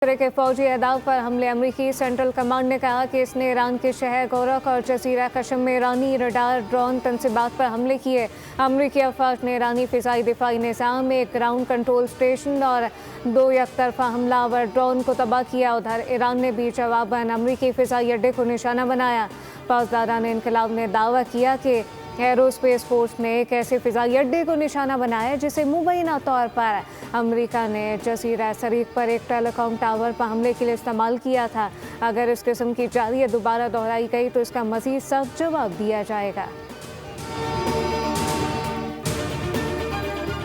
तरह के फौजी अहदाफ पर हमले। अमरीकी सेंट्रल कमांड ने कहा कि इसने ईरान के शहर गोरख और जजीरा कशम में ईरानी रडार ड्रोन तंसीबात पर हमले किए। अमरीकी अफवाज ने ईरानी फ़िज़ाई दिफाई निज़ाम, एक ग्राउंड कंट्रोल स्टेशन और 2 एकतरफा हमलावर ड्रोन को तबाह किया। उधर ईरान ने भी जवाबन अमरीकी फ़िज़ाई अड्डे को निशाना बनाया। फौजदारान इनकलाब ने दावा किया कि एरोस्पेस फोर्स ने एक ऐसे फ़िज़ाई अड्डे को निशाना बनाया जिसे मुबैना तौर पर अमेरिका ने जज़ीरा शरीफ पर एक टेलीकॉम टावर पर हमले के लिए इस्तेमाल किया था। अगर इस किस्म की जारियत दोबारा दोहराई गई तो इसका मज़ीद सख्त जवाब दिया जाएगा।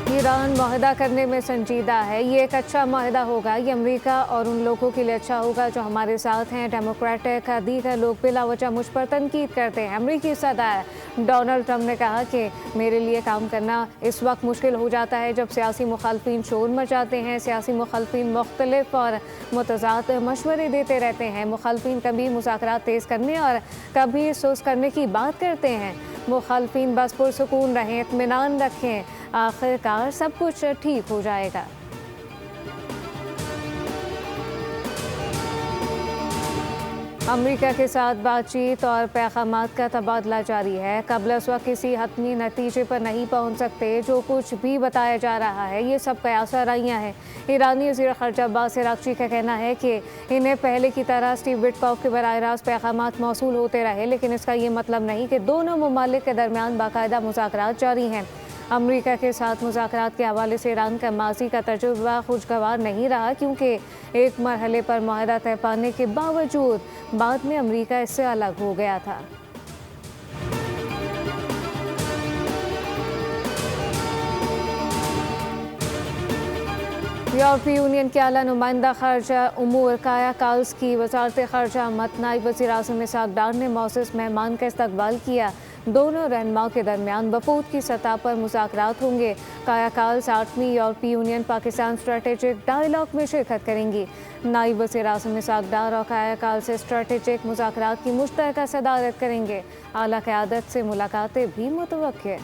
ईरान मुआहदा करने में संजीदा है। ये एक अच्छा मुआहदा होगा। ये अमेरिका और उन लोगों के लिए अच्छा होगा जो हमारे साथ हैं। डेमोक्रेटिक दीगर लोग बिला वजह मुझ पर तनकीद करते हैं। अमेरिकी सदर डोनाल्ड ट्रंप ने कहा कि मेरे लिए काम करना इस वक्त मुश्किल हो जाता है जब सियासी मुखालफिन शोर मचाते हैं। सियासी मुखालफिन मुख्तलिफ और मुतज़ाद मशवरे देते रहते हैं। मुखालफिन कभी मुज़ाकरात तेज़ करने और कभी सुस्त करने की बात करते हैं। मुखालफिन बस पुरसुकून रहें, इत्मीनान रखें, आखिरकार सब कुछ ठीक हो जाएगा। अमेरिका के साथ बातचीत और पैगामात का तबादला जारी है। कबल इस वक्त किसी हतमी नतीजे पर नहीं पहुंच सकते। जो कुछ भी बताया जा रहा है ये सब कयास आराइयाँ हैं। ईरानी वज़ीर ख़ारजा अब्बास अराग़ची का कहना है कि इन्हें पहले की तरह स्टीव विटकॉफ के बराह रास्त पैगामात मौसूल होते रहे, लेकिन इसका ये मतलब नहीं कि दोनों ममालिक के दरमियान बाकायदा मुज़ाकरात जारी हैं। अमेरिका के साथ मुज़ाकरात के हवाले से ईरान का माजी का तजुर्बा खुशगवार नहीं रहा, क्योंकि एक मरहले पर मुआहदा तय पाने के बावजूद बाद में अमेरिका इससे अलग हो गया था। यूरोपीय यूनियन के आला नुमाइंदा ख़ारजा उमूर काया काल्स की वज़ारत ख़ारजा मत नायब वज़ीर आज़म इसहाक़ डार ने मौसूस मेहमान का इस्तकबाल किया। दोनों रहनुमाओं के दरमियान वफूद की सतह पर मुज़ाकरात होंगे। काया काल्स 8वीं यूरोपीय यूनियन पाकिस्तान स्ट्रेटेजिक डायलॉग में शिरकत करेंगी। नायब वज़ीर आज़म इसहाक़ डार और काया काल्स से स्ट्रेटेजिक मुज़ाकरात की मुश्तरका सदारत करेंगे। आला क़यादत से मुलाकातें भी मुतवक्किल है।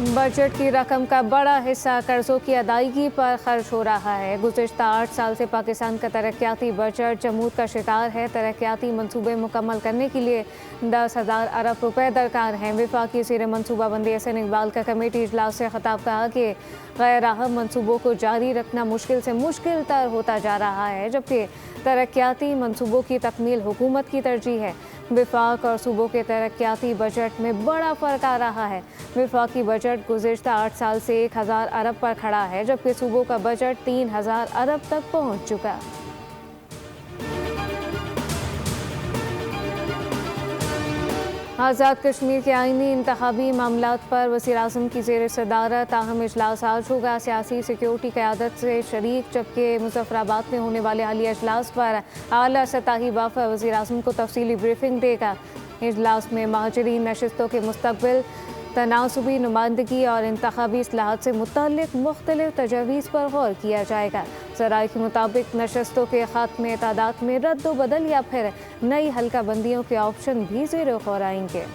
बजट की रकम का बड़ा हिस्सा कर्जों की अदायगी पर खर्च हो रहा है। गुज़िश्ता 8 साल से पाकिस्तान का तरक्याती बजट जमूद का शिकार है। तरक्याती मनसूबे मुकम्मल करने के लिए 10,000 अरब रुपए दरकार हैं। वफाकी वज़ीर मनसूबाबंदी एहसन इकबाल का कमेटी इजलास से खिताब कहा कि गैर अहम मनसूबों को जारी रखना मुश्किल से मुश्किल तर होता जा रहा है, जबकि तरक्याती मनसूबों की तकमील हुकूमत की तरजीह है। वफाक और सूबों के तरक्याती बजट में बड़ा फ़र्क आ रहा है। वफाकी बजट गुज़िश्ता 8 साल से 1,000 अरब पर खड़ा है, जबकि सूबों का बजट 3,000 अरब तक पहुँच चुका। आज़ाद कश्मीर के आइनी इंतखाबी मामलात पर वज़ीर आज़म की ज़ेर सदारत अहम इजलास आज होगा। सियासी सिक्योरिटी क़यादत से शरीक, जबकि मुज़फ़्फ़राबाद में होने वाले हालिया इजलास पर आला सतही वफ़द वज़ीर आज़म को तफसीली ब्रीफिंग देगा। इजलास में महाजरीन नशिस्तों के मुस्तक़बिल, तनासुबी नुमाइंदगी और इंतखाबी इस्लाहात से मुतल्लिक़ मुख्तलिफ तजावीज़ पर गौर किया जाएगा। ज़राए के मुताबिक नशस्तों के ख़ात्मे तादाद में रद्द बदल या फिर नई हल्का बंदियों के ऑप्शन भी ज़ेर गौर आएंगे।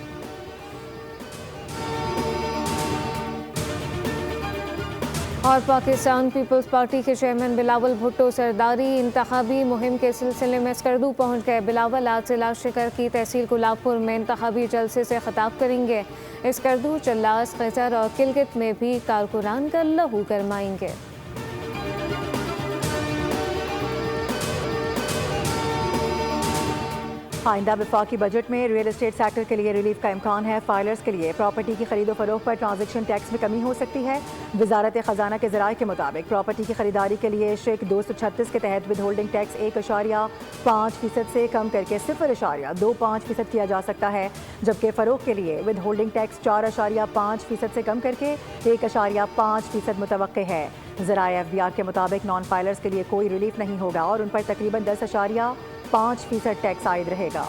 और पाकिस्तान पीपल्स पार्टी के चेयरमैन बिलावल भुट्टो सरदारी इंतखाबी मुहिम के सिलसिले में स्कर्दू पहुँच गए। बिलावल आज जिला शिकर की तहसील गुलाबपुर में इंतखाबी जलसे से खिताब करेंगे। स्कर्दू, चल्लास, खैजर और किलगित में भी कारकुनान का लहू गरमाएंगे। आइंदा वफाकी बजट में रियल एस्टेट सेक्टर के लिए रिलीफ का इम्कान है। फाइलर्स के लिए प्रॉपर्टी की खरीदो फरोख्त पर ट्रांजेक्शन टैक्स में कमी हो सकती है। वजारत खजाना के ज़राए के मुताबिक प्रॉपर्टी की खरीदारी के लिए शिक 236 के तहत विद होल्डिंग टैक्स 1.5% से कम करके 0.25% किया जा सकता है, जबकि फ़रोख्त के लिए विद होल्डिंग टैक्स 4.5% से कम करके 1.5% मुतवक्के है। ज़राए FBR के मुताबिक नॉन फाइलर्स के लिए कोई रिलीफ नहीं होगा और उन पर तकरीबन 10.5% टैक्स आयद रहेगा।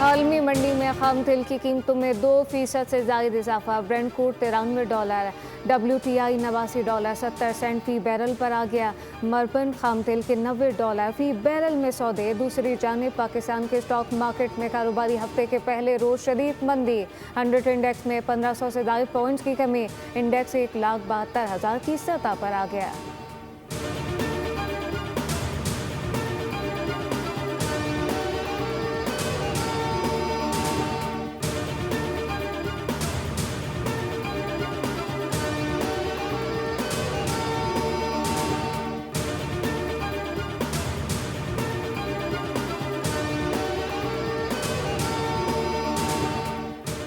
आलमी मंडी में खाम तेल की कीमतों में 2% से ज़ायद इजाफा। ब्रेंट क्रूड $93, WTI $89.70 फी बैरल पर आ गया। मरबन खाम तेल के $90 फी बैरल में सौदे। दूसरी जानिब पाकिस्तान के स्टॉक मार्केट में कारोबारी हफ्ते के पहले रोज शदीद मंदी। 100 इंडेक्स में 1500 से ज़ायद पॉइंट्स की कमी। इंडेक्स 1,72,000 की सतह पर आ गया।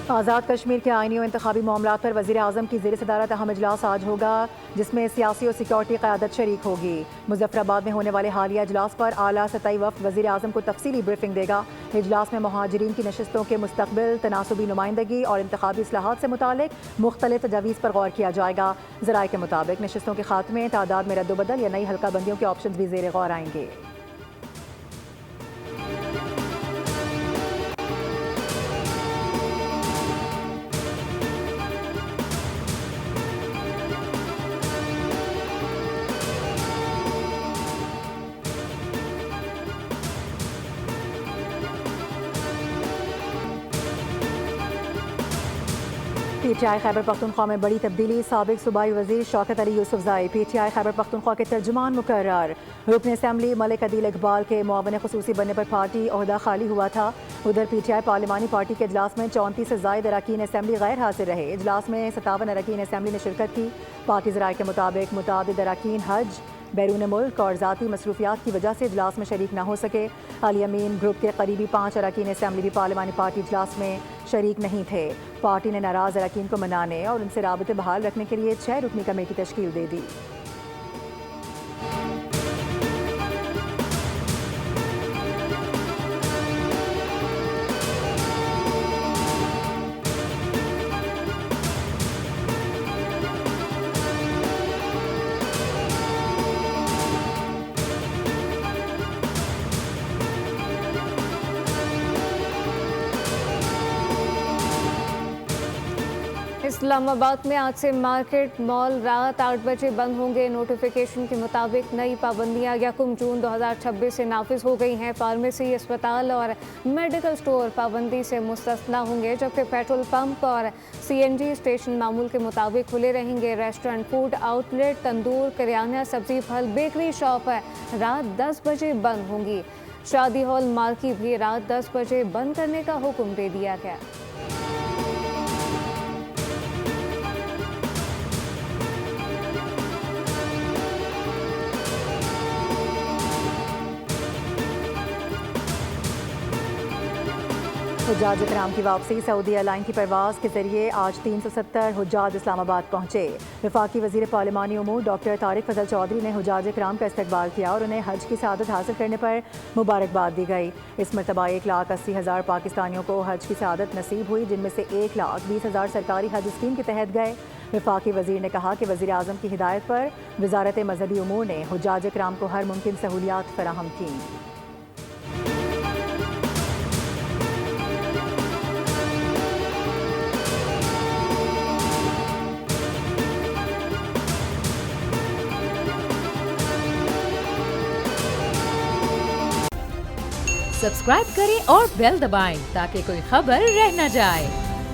आज़ाद कश्मीर के आइनी और इंतखाबी मामलात पर वज़ीर आज़म की ज़ेर सदारत अहम इजलास आज होगा, जिसमें सियासी और सिक्योरिटी क़यादत शरीक होगी। मुज़फ़्फ़राबाद में होने वाले हालिया इजलास पर आला सतही वफ़द वज़ीर आज़म को तफसीली ब्रीफिंग देगा। इजलास में मुहाजिरीन की नशस्तों के मुस्तक़बिल, तनासुबी नुमाइंदगी और इंतखाबी इस्लाहात से मुतालिक मुख्तलिफ तजावीज़ पर गौर किया जाएगा। ज़राए के मुताबिक नशस्तों के खात्मे, तादाद में रद्दोबदल या नई हल्का बंदियों के ऑप्शन भी ज़ेर गौर आएंगे। PTI खैबर पख्तूनख्वा में बड़ी तब्दीली। साबिक सूबाई वजीर शौकत अली यूसुफज़ई PTI खैबर पख्तूनख्वा के तर्जुमान मुकर्रर। रुकन असम्बली मलिक अदील इकबाल के मुआवन खुसूसी बनने पर पार्टी ओहदा खाली हुआ था। उधर PTI पार्लिमानी पार्टी के इजलास में 34 से ज़ायद अरकान असम्बली गैर हाजिर रहे। इजलास में 57 अरकान असम्बली ने शिरकत की। पार्टी ज़राए के मुताबिक मुतादिद अरकान हज, बैरून मुल्क और ज़ाती मसरूफियात की वजह से इजलास में शरीक न हो सके। अली अमीन ग्रुप के करीबी 5 अरकान असम्बली भी पार्लिमानी पार्टी इजलास में शरीक नहीं थे। पार्टी ने नाराज़ अरकान को मनाने और उनसे राबते बहाल रखने के लिए 6 रुकनी कमेटी तश्कील दे दी। इस्लामाबाद में आज से मार्केट मॉल रात 8 बजे बंद होंगे। नोटिफिकेशन के मुताबिक नई पाबंदियां 1 जून 2026 से नाफिज हो गई हैं। फार्मेसी, अस्पताल और मेडिकल स्टोर पाबंदी से मुस्तस्ना होंगे, जबकि पेट्रोल पंप और CNG स्टेशन मामूल के मुताबिक खुले रहेंगे। रेस्टोरेंट, फूड आउटलेट, तंदूर, किराना, सब्जी, फल, बेकरी शॉप रात 10 बजे बंद होंगी। शादी हॉल, मार्केट भी रात 10 बजे बंद करने का हुक्म दे दिया गया। हुज्जाज इकराम की वापसी। सऊदी एयरलाइन की परवाज़ के जरिए आज 370 हुज्जाज इस्लामाबाद पहुँचे। वफाकी वज़ीर पार्लिमानी उमूर डॉक्टर तारिक फजल चौधरी ने हुज्जाज इकराम का इस्तकबाल किया और उन्हें हज की सआदत हासिल करने पर मुबारकबाद दी गई। इस मरतबा 1,80,000 पाकिस्तानियों को हज की सआदत नसीब हुई, जिनमें से 1,20,000 सरकारी हज स्कीम के तहत गए। वफाकी वज़ीर ने कहा कि वज़ीर आज़म की हिदायत पर वज़ारत मज़हबी उमूर ने हुज्जाज इकराम को हर मुमकिन सहूलियात फराहम की। सब्सक्राइब करें और बेल दबाएं ताकि कोई खबर रह न जाए।